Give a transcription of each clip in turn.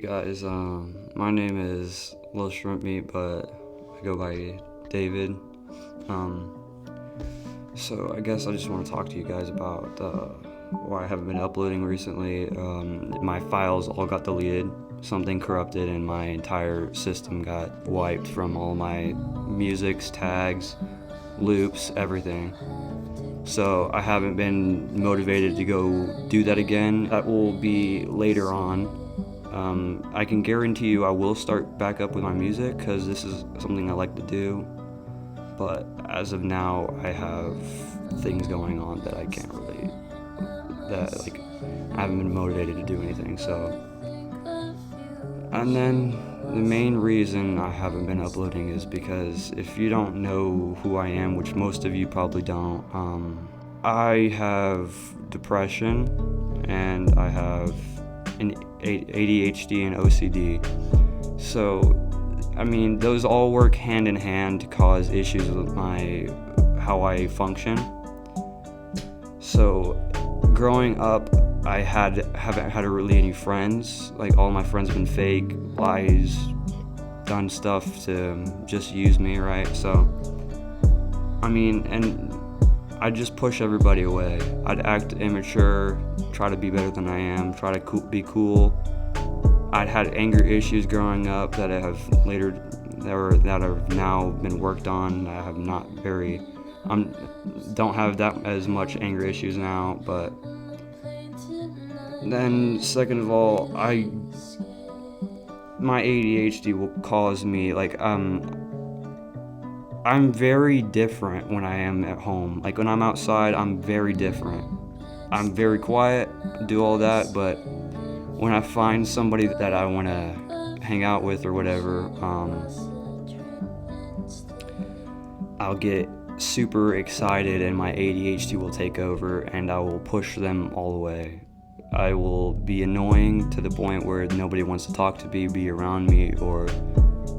Guys, my name is Lil Shrimp Meat, but I go by David. Um, so I guess I just want to talk to you guys about why I haven't been uploading recently. My files all got deleted, something corrupted, and my entire system got wiped from all my musics, tags, loops, everything. So I haven't been motivated to go do that again. That will be later on. I can guarantee you I will start back up with my music because this is something I like to do. But as of now, I have things going on that I can't really, I haven't been motivated to do anything. So, and then the main reason I haven't been uploading is because if you don't know who I am, which most of you probably don't, I have depression and I have an ADHD and OCD. So, I mean, those all work hand in hand to cause issues with how I function. So, growing up, I haven't had really any friends. Like, all my friends have been fake, lies, done stuff to just use me, right? So, I mean, and I'd just push everybody away. I'd act immature, try to be better than I am, try to be cool. I'd had anger issues growing up that have now been worked on. I have not very, don't have that as much anger issues now. But then, second of all, my ADHD will cause me I'm very different when I am at home. Like when I'm outside, I'm very different. I'm very quiet, do all that, but when I find somebody that I want to hang out with or whatever, I'll get super excited and my ADHD will take over and I will push them all the way. I will be annoying to the point where nobody wants to talk to me, be around me, or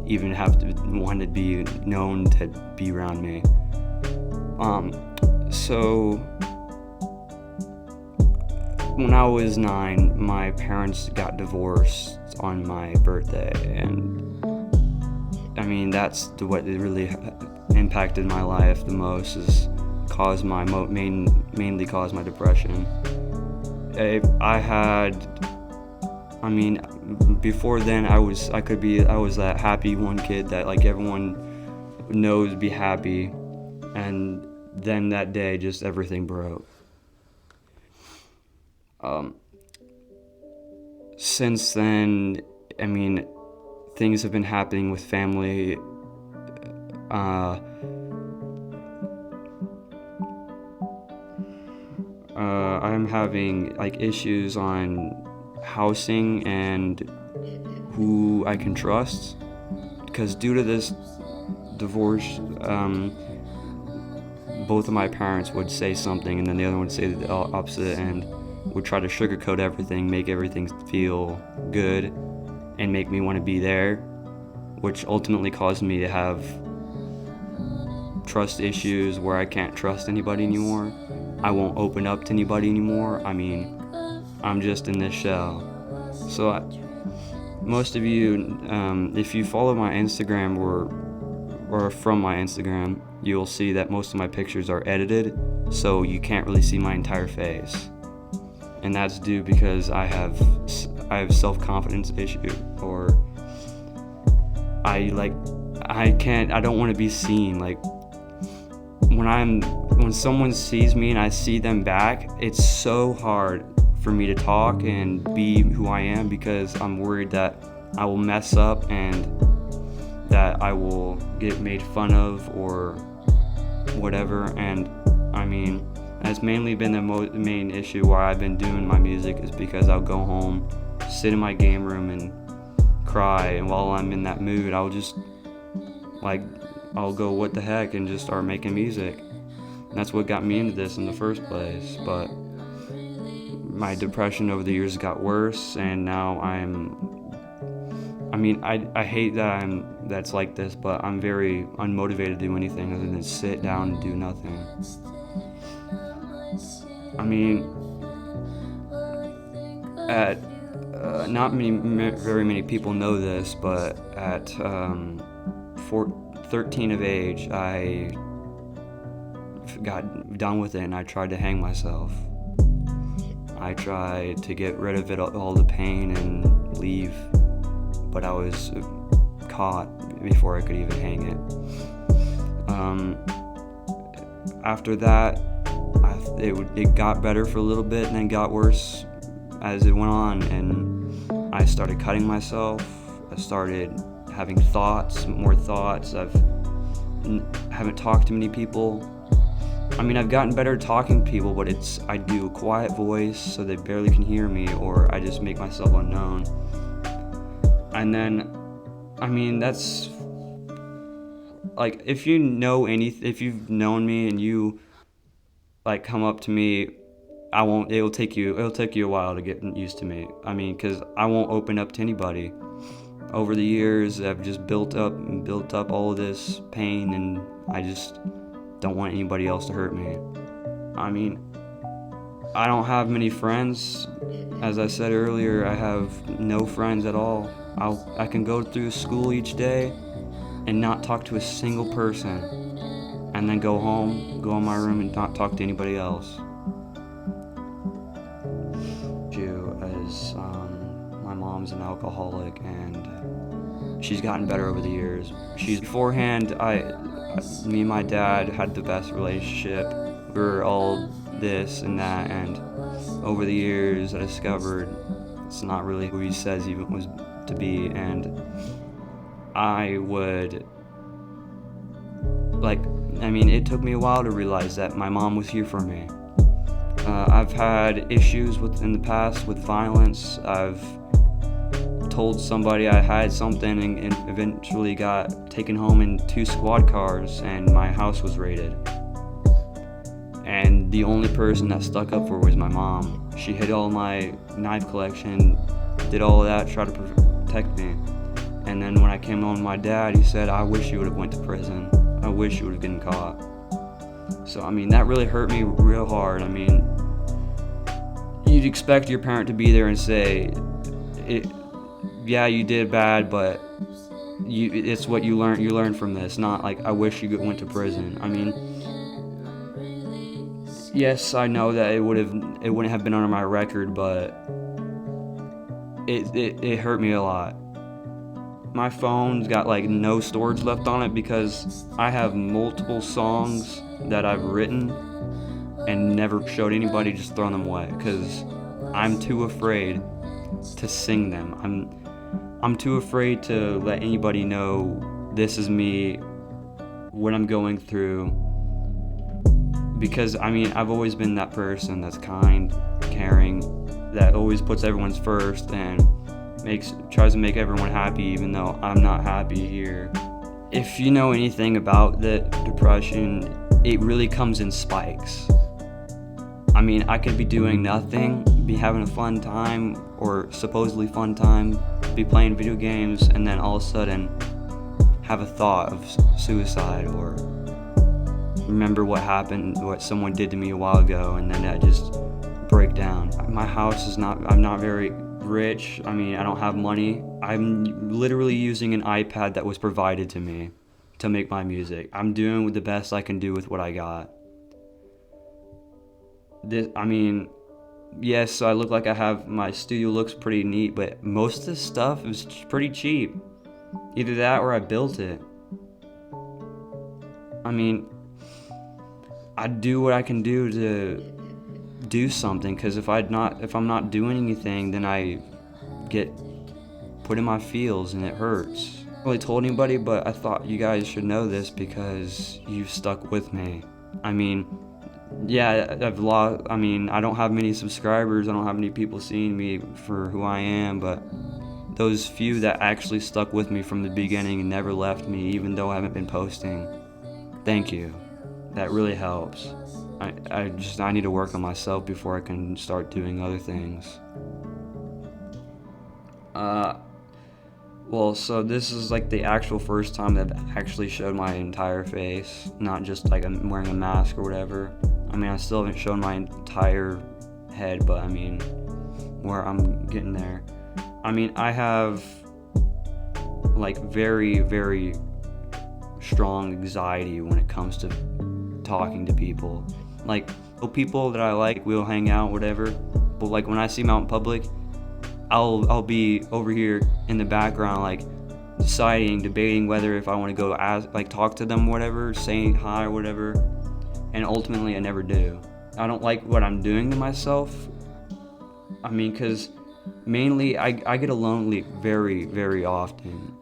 even have to want to be known to be around me. So when I was 9, my parents got divorced on my birthday, and I mean that's what really impacted my life the most, is mainly caused my depression. Before then I was that happy one kid that like everyone knows be happy, and then that day just everything broke. Since then, I mean, things have been happening with family. I'm having like issues on housing and who I can trust, because due to this divorce, both of my parents would say something and then the other one would say the opposite and would try to sugarcoat everything, make everything feel good and make me want to be there, which ultimately caused me to have trust issues where I can't trust anybody anymore. I won't open up to anybody anymore. I mean, I'm just in this shell. So most of you, if you follow my Instagram or from my Instagram, you'll see that most of my pictures are edited, so you can't really see my entire face. And that's due because I have self-confidence issue, or I don't want to be seen. Like when someone sees me and I see them back, it's so hard for me to talk and be who I am, because I'm worried that I will mess up and that I will get made fun of or whatever. And I mean, that's mainly been the main issue why I've been doing my music, is because I'll go home, sit in my game room and cry, and while I'm in that mood, I'll go, what the heck, and just start making music. And that's what got me into this in the first place. But my depression over the years got worse, and now I hate that that's like this, but I'm very unmotivated to do anything other than sit down and do nothing. I mean, at very many people know this, but at 13 of age, I got done with it and I tried to hang myself. I tried to get rid of all the pain and leave, but I was caught before I could even hang it. After that, it got better for a little bit and then got worse as it went on, and I started cutting myself. I started having more thoughts. I haven't talked to many people. I mean, I've gotten better at talking to people, but I do a quiet voice so they barely can hear me, or I just make myself unknown. And then, I mean, that's like, if you've known me and you like come up to me, it'll take you a while to get used to me. I mean, because I won't open up to anybody. Over the years, I've just built up all of this pain, and I just don't want anybody else to hurt me. I mean, I don't have many friends. As I said earlier, I have no friends at all. I can go through school each day and not talk to a single person, and then go home, go in my room, and not talk to anybody else. As my mom's an alcoholic, and she's gotten better over the years. Beforehand, me and my dad had the best relationship. We were all this and that, and over the years I discovered it's not really who he says he was to be, and it took me a while to realize that my mom was here for me. I've had issues in the past with violence. I've told somebody I had something and eventually got taken home in 2 squad cars, and my house was raided. And the only person that stuck up for was my mom. She hid all my knife collection, did all of that, tried to protect me. And then when I came home to my dad, he said, "I wish you would have went to prison. I wish you would have gotten caught." So, I mean, that really hurt me real hard. I mean, you'd expect your parent to be there and say, yeah, you did bad, but it's what you learned from this, not like, "I wish you went to prison." I mean, yes, I know that it wouldn't have been on my record, but it hurt me a lot. My phone's got like no storage left on it because I have multiple songs that I've written and never showed anybody, just thrown them away because I'm too afraid to sing them. I'm too afraid to let anybody know this is me, what I'm going through, because I mean, I've always been that person that's kind, caring, that always puts everyone's first and tries to make everyone happy even though I'm not happy here. If you know anything about the depression, it really comes in spikes. I mean, I could be doing nothing, be having a fun time, or supposedly fun time, be playing video games, and then all of a sudden have a thought of suicide, or remember what someone did to me a while ago, and then I just break down. My house I'm not very rich. I mean, I don't have money. I'm literally using an iPad that was provided to me to make my music. I'm doing the best I can do with what I got. Yes, I look like my studio looks pretty neat, but most of this stuff is pretty cheap. Either that or I built it. I mean, I do what I can do to do something, because if I'm not doing anything, then I get put in my feels and it hurts. I haven't really told anybody, but I thought you guys should know this because you've stuck with me. I mean, yeah, I don't have many subscribers, I don't have many people seeing me for who I am, but those few that actually stuck with me from the beginning and never left me, even though I haven't been posting, thank you. That really helps. I need to work on myself before I can start doing other things. So this is like the actual first time that I've actually showed my entire face, not just like I'm wearing a mask or whatever. I mean, I still haven't shown my entire head, but I mean, where I'm getting there. I mean, I have like very, very strong anxiety when it comes to talking to people. Like, people that I like, we'll hang out, whatever. But like when I see them out in public, I'll be over here in the background, like debating whether if I want to go talk to them, whatever, saying hi or whatever. And ultimately, I never do. I don't like what I'm doing to myself. I mean, because mainly I get lonely very, very often.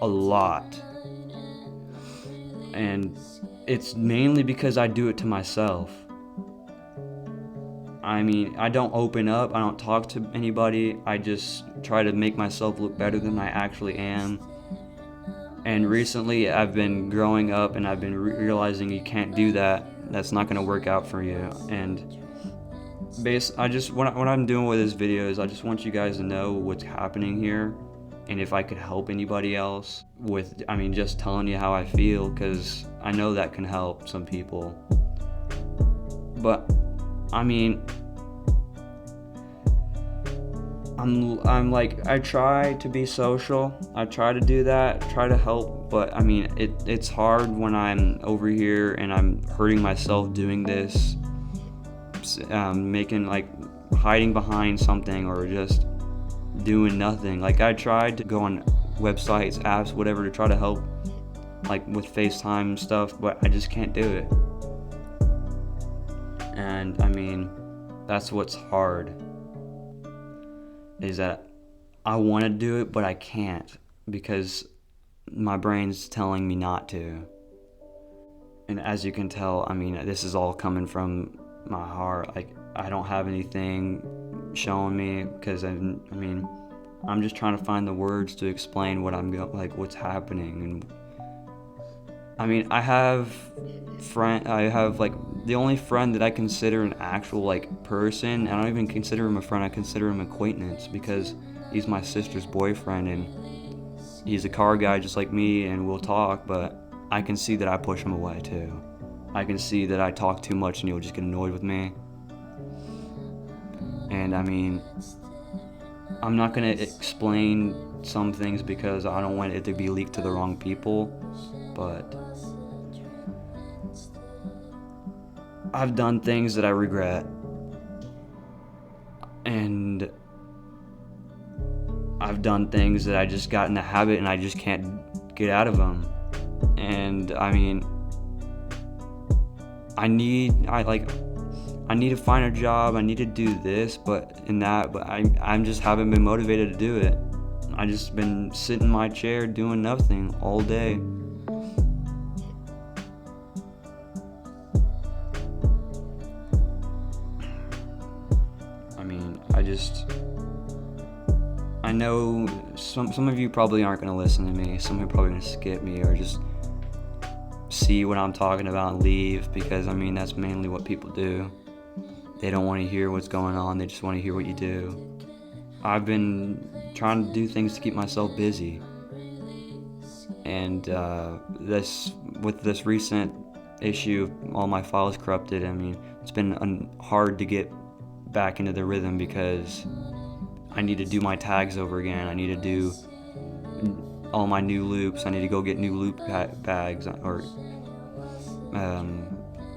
A lot. And it's mainly because I do it to myself. I mean, I don't open up, I don't talk to anybody, I just try to make myself look better than I actually am. And recently I've been growing up and I've been realizing you can't do that. That's not going to work out for you. And what I'm doing with this video is I just want you guys to know what's happening here, and if I could help anybody else with, just telling you how I feel, because I know that can help some people. But I try to be social. I try to do that, try to help, but it's hard when I'm over here and I'm hurting myself doing this, hiding behind something or just doing nothing. Like, I tried to go on websites, apps, whatever, to try to help, like with FaceTime stuff, but I just can't do it. And that's what's hard, is that I want to do it, but I can't because my brain's telling me not to. And as you can tell, this is all coming from my heart. Like, I don't have anything showing me, because I'm just trying to find the words to explain what what's happening. And I have the only friend that I consider an actual person. I don't even consider him a friend, I consider him an acquaintance, because he's my sister's boyfriend and he's a car guy just like me, and we'll talk, but I can see that I push him away too. I can see that I talk too much and he'll just get annoyed with me. And I'm not gonna explain some things because I don't want it to be leaked to the wrong people, but I've done things that I regret, and I've done things that I just got in the habit and I just can't get out of them. And I need to find a job, I need to do this, but I just haven't been motivated to do it. I just been sitting in my chair doing nothing all day. I know some of you probably aren't going to listen to me. Some of you are probably going to skip me or just see what I'm talking about and leave, because that's mainly what people do. They don't want to hear what's going on, they just want to hear what you do. I've been trying to do things to keep myself busy. And with this recent issue, all my files corrupted. It's been hard to get back into the rhythm, because I need to do my tags over again. I need to do all my new loops. I need to go get new loop bags or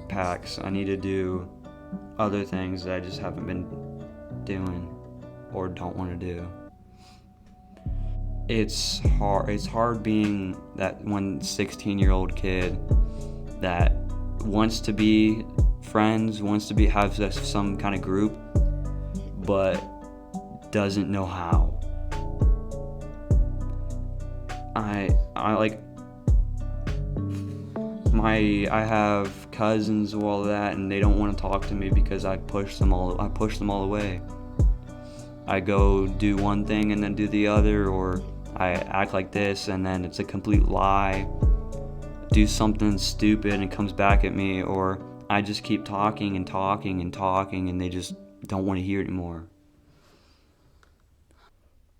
packs. I need to do other things that I just haven't been doing or don't want to do. It's hard being that one 16-year-old kid that wants to be friends, wants to have some kind of group, but doesn't know how. I have cousins and all that, and they don't want to talk to me because I push them all away. I go do one thing and then do the other, or I act like this and then it's a complete lie. Do something stupid and it comes back at me, or I just keep talking and talking and talking and they just don't want to hear it anymore.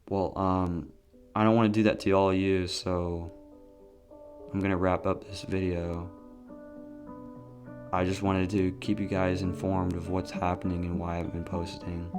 Well, I don't want to do that to all of you, so I'm gonna wrap up this video. I just wanted to keep you guys informed of what's happening and why I've been posting.